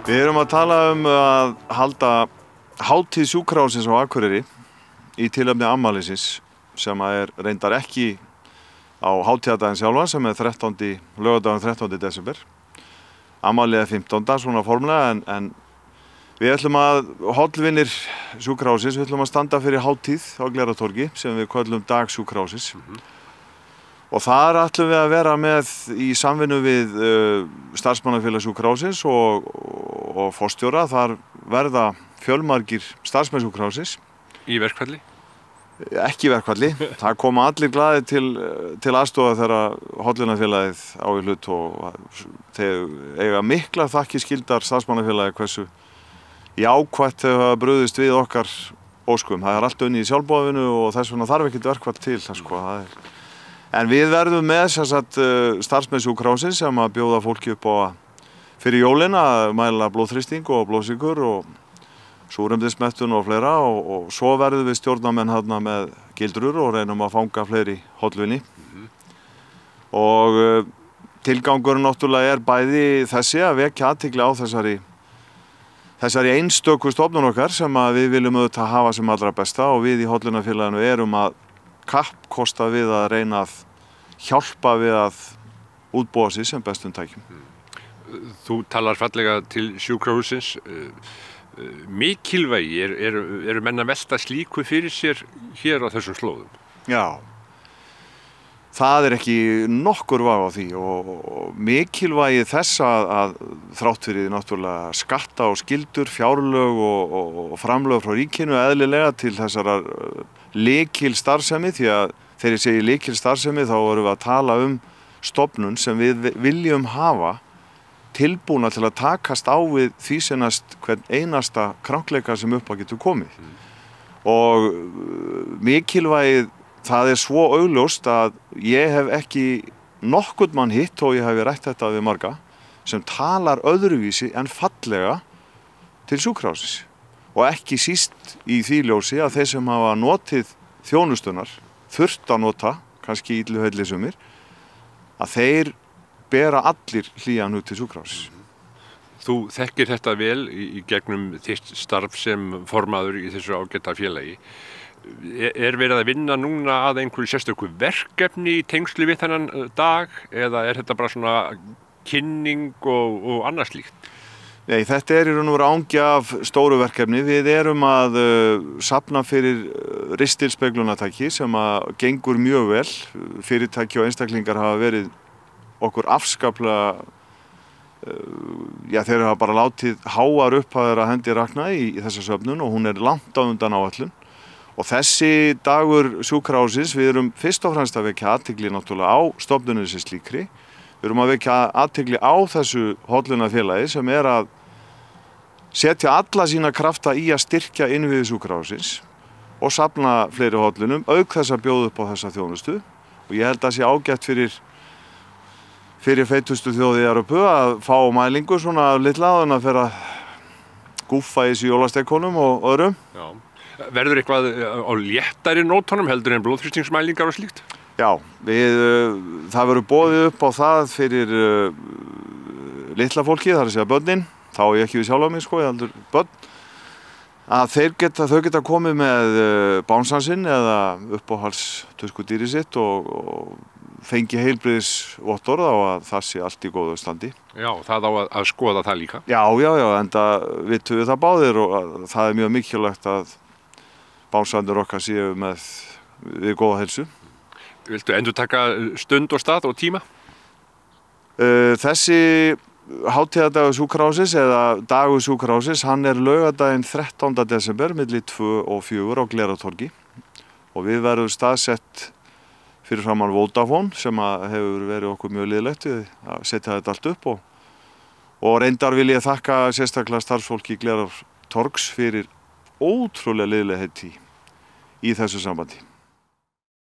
Við erum að tala að halda hátíð sjúkrahússins á Akureyri í tilefni afmælisins sem reyndar ekki á hátíðardaginn sjálfan sem 13. laugardaginn 13. desember. Afmælið 15. svona formlega en við ætlum að hollvinir sjúkrahússins, við ætlum að standa fyrir hátíð á Glerártorgi sem við köllum dag sjúkrahússins. Og þar ætlum við að vera með í samvinnu við starfsmannafélag sjúkrahússins og forstjóra. Þar verða fjölmargir starfsmenn sjúkrahússins. Í verkfalli? Ekki í verkfalli. Það koma allir glaðir til aðstoða þegar hollvinafélagið á í hlut og þeir eiga miklar þakkir skildar starfsmannafélagið hversu jákvætt þau hafa brugðist við okkar óskum. Það allt unnið í sjálfboðinu og þess vegna þarf ekkert verkfall til. En við verðum með starfsmenn sjúkrahússins sem að bjóða fólki upp á fyrir jólin að mæla blóðþrýsting og blóðsykur og súrefnismettun og fleira og svo verðum við stjórnarmenn þarna með gildrur og reynum að fanga fleiri hollvini. Og tilgangurinn náttúrulega bæði þessi að vekja athygli á þessari einstöku stofnun okkar sem að við viljum auðvitað hafa sem allra besta og við í hollvinafélaginu erum að kappkosta við að reyna að hjálpa við að útbúa sig sem bestum tækjum. Þú talar fallega til sjúkrahússins. Mikilvægi, eru menn að velta slíku fyrir sér hér á þessum slóðum? Já, það ekki nokkur vafi á því og mikilvægi þess að þrátt fyrir náttúrulega skatta og skyldur, fjárlög og framlög frá ríkinu eðlilega til þessarar lykilstarfsemi því að þegar ég segi lykilstarfsemi þá erum við að tala stofnun sem við viljum hafa tilbúna til að takast á við því sem hvern einasta krankleika sem upp á getur komið. Og mikilvægið það svo augljóst að ég hef ekki nokkurn mann hitt og ég hef rætt þetta við marga sem talar öðruvísi en fallega til sjúkrahússins. Og ekki síst í því ljósi að þeir sem hafa notið þjónustunar, þurft að nota, kannski illu heilli sumir, að þeir bera allir hlýjan út til sjúkrahússins. Þú þekkir þetta vel í gegnum þitt starf sem formaður í þessu ágæta félagi. Verið að vinna núna að einhverju sérstöku verkefni í tengslu við þennan dag eða þetta bara svona kynning og annað slíkt? Nei, þetta í raun og veru angi af stóru verkefni. Við erum að safna fyrir ristilspeglunartæki sem gengur mjög vel. Fyrirtæki og einstaklingar hafa verið okkur afskaplega, þeir hafa bara látið háar upphæðir að hendi rakna í þessa söfnun og hún langt á undan áætlun. Og þessi dagur sjúkrahússins, við erum fyrst og fremst að vekja athygli náttúrulega á stofnuninni sem slíkri. Við erum að vekja athygli á þessu hollvinafélagi sem að setja alla sína krafta í að styrkja innviði sjúkrahússins og safna fleiri hollvinum, auk þess að bjóða upp á þessa þjónustu. Og ég held að sé ágætt fyrir feitustu þjóð í Evrópu að fá mælingu svona litla áður en að fer að gúffa í þessu jólastekkonum og öðrum. Já. Verður eitthvað á léttari nótunum heldur en blóðþrýstingsmælingar og slíkt? Já, það verður boðið upp á það fyrir litla fólki, það að segja börnin, þá ég ekki við sjálf á mig ég heldur börn, að þau geta komið með bánsansinn eða uppáhaldstöskudýrið sitt og fengi heilbrigðisvottorð á að það sé allt í góðu standi. Já, það á að skoða það líka? Já, enda vitum við það báðir og það mjög mikilvægt að bánsanir okkar séu við góða heilsu. Viltu endurtaka stund og stað og tíma? Þessi hátíðardagur sjúkrahússins eða dagur sjúkrahússins, hann laugardaginn 13. desember milli 2 og 4 á Glerártorgi og við verðum staðsett fyrir framan Vodafone sem hefur verið okkur mjög liðlegt við að setja þetta allt upp og reyndar vil ég þakka sérstaklega starfsfólki Glerártorgs fyrir ótrúlega liðlegheit í þessu sambandi.